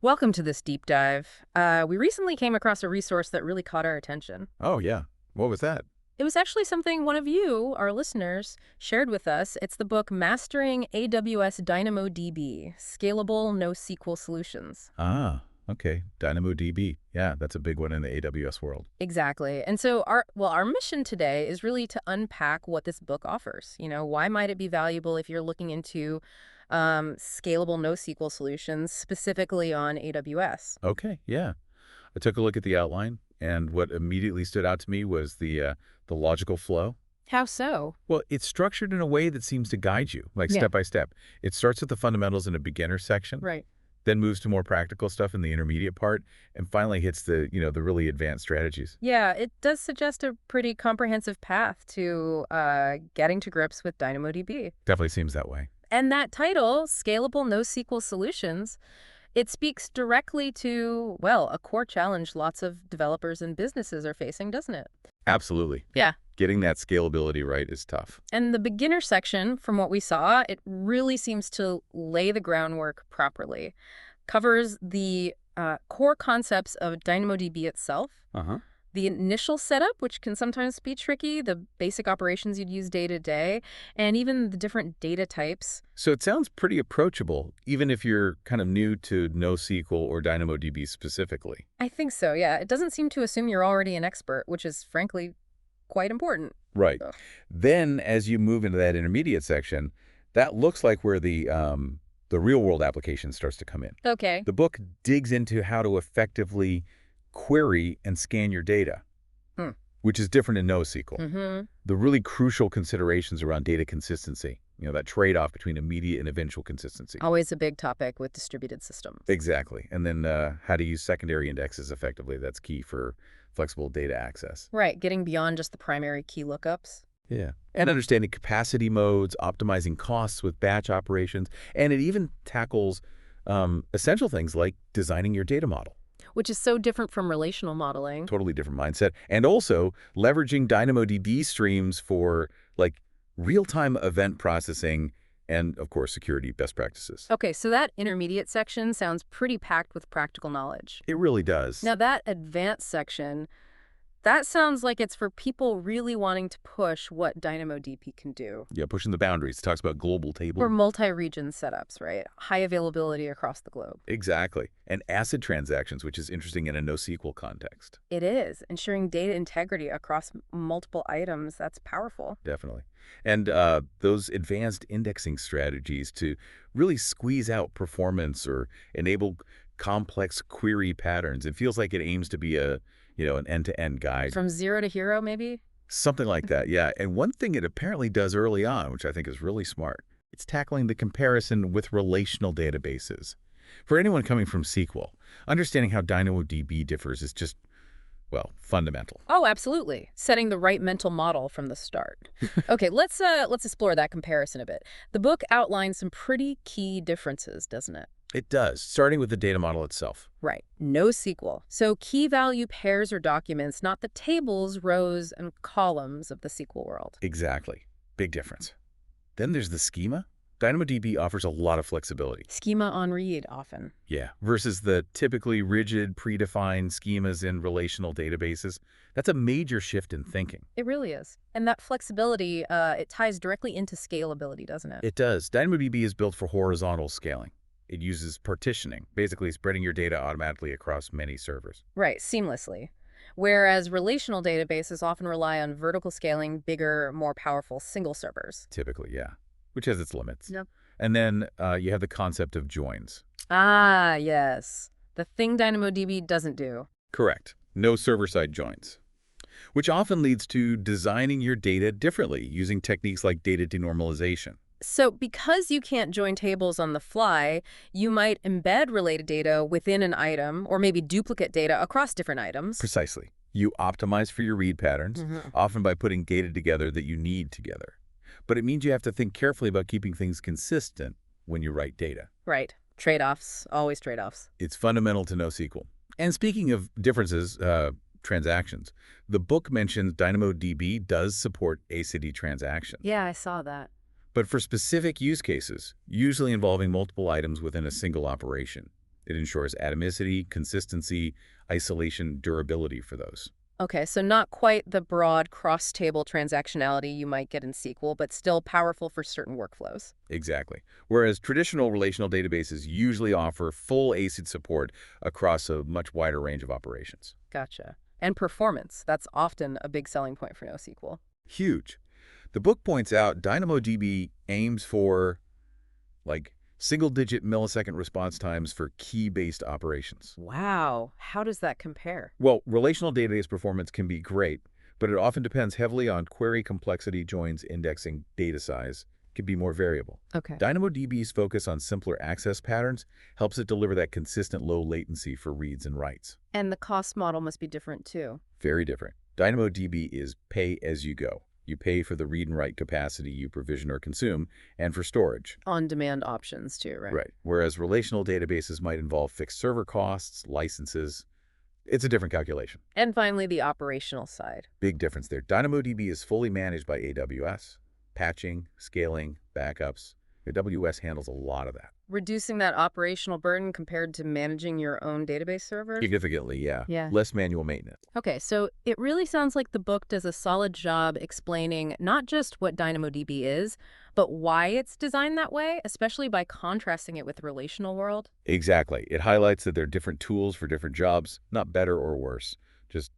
Welcome to this deep dive. We recently came across a resource that really caught our attention. Oh, yeah. What was that? It was actually something one of you, our listeners, shared with us. It's the book Mastering AWS DynamoDB, Scalable NoSQL Solutions. Ah, okay. DynamoDB. Yeah, that's a big one in the AWS world. Exactly. And so our mission today is really to unpack what this book offers. Why might it be valuable if you're looking into scalable NoSQL solutions, specifically on AWS? Okay, yeah. I took a look at the outline, and what immediately stood out to me was the logical flow. How so? Well, it's structured in a way that seems to guide you, like Yeah. step by step. It starts with the fundamentals in a beginner section, Right. then moves to more practical stuff in the intermediate part, and finally hits the really advanced strategies. Yeah, it does suggest a pretty comprehensive path to getting to grips with DynamoDB. Definitely seems that way. And that title, Scalable NoSQL Solutions, it speaks directly to, well, a core challenge lots of developers and businesses are facing, doesn't it? Absolutely. Yeah. Getting that scalability right is tough. And the beginner section, from what we saw, it really seems to lay the groundwork properly. Covers the core concepts of DynamoDB itself, Uh-huh. the initial setup, which can sometimes be tricky, the basic operations you'd use day to day, and even the different data types. So it sounds pretty approachable, even if you're kind of new to NoSQL or DynamoDB specifically. I think so, yeah. It doesn't seem to assume you're already an expert, which is frankly quite important. Right. So, Then, as you move into that intermediate section, that looks like where the real-world application starts to come in. okay. The book digs into how to effectively query and scan your data, Hmm. which is different in NoSQL. Mm-hmm. The really crucial considerations around data consistency, that trade-off between immediate and eventual consistency. Always a big topic with distributed systems. Exactly. And then how to use secondary indexes effectively. That's key for flexible data access. Right, getting beyond just the primary key lookups. Yeah. And understanding capacity modes, optimizing costs with batch operations, and it even tackles essential things like designing your data model. Which is so different from relational modeling. Totally different mindset. And also leveraging DynamoDB streams for like real-time event processing and, of course, security best practices. Okay, so that intermediate section sounds pretty packed with practical knowledge. It really does. Now that advanced section, that sounds like it's for people really wanting to push what DynamoDB can do. Yeah, pushing the boundaries. It talks about global table. For multi-region setups, right? High availability across the globe. Exactly. And ACID transactions, which is interesting in a NoSQL context. It is. Ensuring data integrity across multiple items, that's powerful. Definitely. And those advanced indexing strategies to really squeeze out performance or enable complex query patterns. It feels like it aims to be an end-to-end guide. From zero to hero, maybe? Something like that, yeah. And one thing it apparently does early on, which I think is really smart, it's tackling the comparison with relational databases. For anyone coming from SQL, understanding how DynamoDB differs is just, well, fundamental. Oh, absolutely. Setting the right mental model from the start. Okay, let's explore that comparison a bit. The book outlines some pretty key differences, doesn't it? It does, starting with the data model itself. Right. NoSQL. So key value pairs or documents, not the tables, rows, and columns of the SQL world. Exactly. Big difference. Then there's the schema. DynamoDB offers a lot of flexibility. Schema on read, often. Yeah, versus the typically rigid, predefined schemas in relational databases. That's a major shift in thinking. It really is. And that flexibility, it ties directly into scalability, doesn't it? It does. DynamoDB is built for horizontal scaling. It uses partitioning, basically spreading your data automatically across many servers. Right, seamlessly. Whereas relational databases often rely on vertical scaling, bigger, more powerful single servers. Typically, yeah, which has its limits. Yep. And then you have the concept of joins. Ah, yes. The thing DynamoDB doesn't do. Correct. No server-side joins, which often leads to designing your data differently using techniques like data denormalization. So because you can't join tables on the fly, you might embed related data within an item or maybe duplicate data across different items. Precisely. You optimize for your read patterns, often by putting data together that you need together. But it means you have to think carefully about keeping things consistent when you write data. Right. Trade-offs, always trade-offs. It's fundamental to NoSQL. And speaking of differences, transactions, the book mentions DynamoDB does support ACID transactions. Yeah, I saw that. But for specific use cases, usually involving multiple items within a single operation. It ensures atomicity, consistency, isolation, durability for those. Okay, so not quite the broad cross-table transactionality you might get in SQL, but still powerful for certain workflows. Exactly. Whereas traditional relational databases usually offer full ACID support across a much wider range of operations. Gotcha. And performance, that's often a big selling point for NoSQL. Huge. The book points out DynamoDB aims for, like, single-digit millisecond response times for key-based operations. Wow, how does that compare? Well, relational database performance can be great, but it often depends heavily on query complexity, joins, indexing, data size. Can be more variable. Okay. DynamoDB's focus on simpler access patterns helps it deliver that consistent low latency for reads and writes. And the cost model must be different too. Very different. DynamoDB is pay as you go. You pay for the read and write capacity you provision or consume, and for storage. On-demand options too, right? Right. Whereas relational databases might involve fixed server costs, licenses. It's a different calculation. And finally, the operational side. Big difference there. DynamoDB is fully managed by AWS. Patching, scaling, backups. AWS handles a lot of that. Reducing that operational burden compared to managing your own database servers? Significantly, yeah. Yeah. Less manual maintenance. Okay, so it really sounds like the book does a solid job explaining not just what DynamoDB is, but why it's designed that way, especially by contrasting it with the relational world. Exactly. It highlights that there are different tools for different jobs, not better or worse, just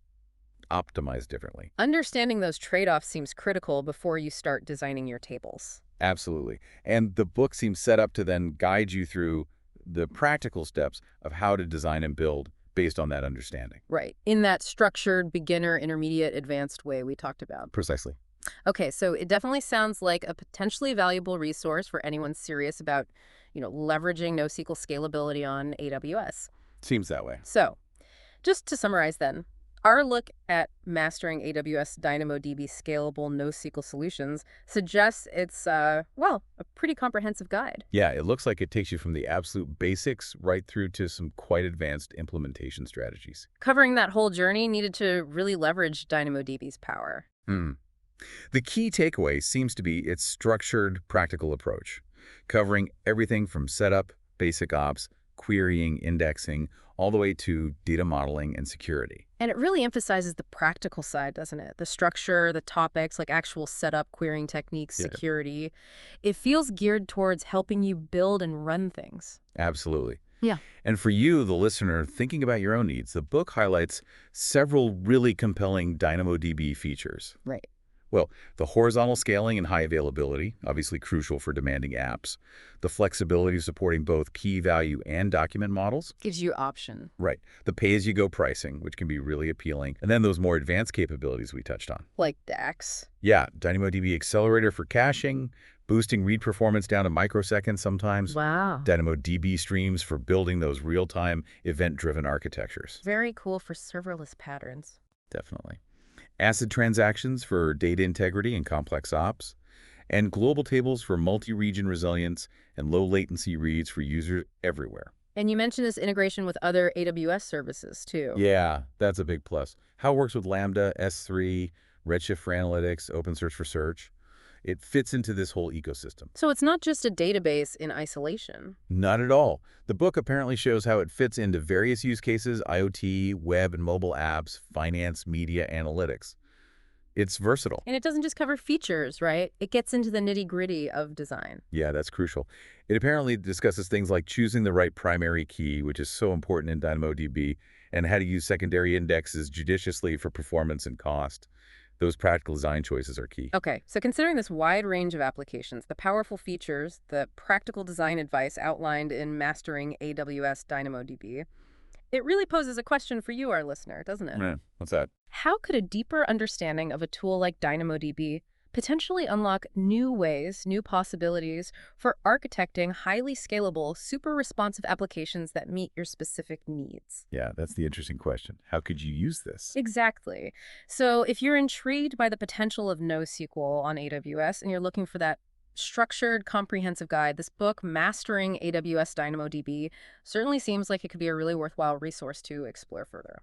optimized differently. Understanding those trade-offs seems critical before you start designing your tables. Absolutely. And the book seems set up to then guide you through the practical steps of how to design and build based on that understanding. Right, in that structured, beginner, intermediate, advanced way we talked about. Precisely. Okay, so it definitely sounds like a potentially valuable resource for anyone serious about, leveraging NoSQL scalability on AWS. Seems that way. So, just to summarize then, our look at mastering AWS DynamoDB scalable NoSQL solutions suggests it's, a pretty comprehensive guide. Yeah, it looks like it takes you from the absolute basics right through to some quite advanced implementation strategies. Covering that whole journey needed to really leverage DynamoDB's power. Hmm. The key takeaway seems to be its structured, practical approach, covering everything from setup, basic ops, querying, indexing, all the way to data modeling and security. And it really emphasizes the practical side, doesn't it? The structure, the topics, like actual setup, querying techniques, Yeah. security. It feels geared towards helping you build and run things. Absolutely. Yeah. And for you, the listener, thinking about your own needs, the book highlights several really compelling DynamoDB features. Right. Well, the horizontal scaling and high availability, obviously crucial for demanding apps. The flexibility of supporting both key value and document models. Gives you option. Right. The pay-as-you-go pricing, which can be really appealing. And then those more advanced capabilities we touched on. Like DAX. Yeah, DynamoDB Accelerator for caching, boosting read performance down to microseconds sometimes. Wow. DynamoDB streams for building those real-time, event-driven architectures. Very cool for serverless patterns. Definitely. ACID transactions for data integrity and complex ops, and global tables for multi-region resilience and low-latency reads for users everywhere. And you mentioned this integration with other AWS services, too. Yeah, that's a big plus. How it works with Lambda, S3, Redshift for analytics, OpenSearch for search. It fits into this whole ecosystem. So it's not just a database in isolation. Not at all. The book apparently shows how it fits into various use cases, IoT, web and mobile apps, finance, media, analytics. It's versatile. And it doesn't just cover features, right? It gets into the nitty-gritty of design. Yeah, that's crucial. It apparently discusses things like choosing the right primary key, which is so important in DynamoDB, and how to use secondary indexes judiciously for performance and cost. Those practical design choices are key. Okay, so considering this wide range of applications, the powerful features, the practical design advice outlined in Mastering AWS DynamoDB, it really poses a question for you, our listener, doesn't it? Yeah, what's that? How could a deeper understanding of a tool like DynamoDB potentially unlock new ways, new possibilities for architecting highly scalable, super responsive applications that meet your specific needs? Yeah, that's the interesting question. How could you use this? Exactly. So if you're intrigued by the potential of NoSQL on AWS and you're looking for that structured, comprehensive guide, this book, Mastering AWS DynamoDB, certainly seems like it could be a really worthwhile resource to explore further.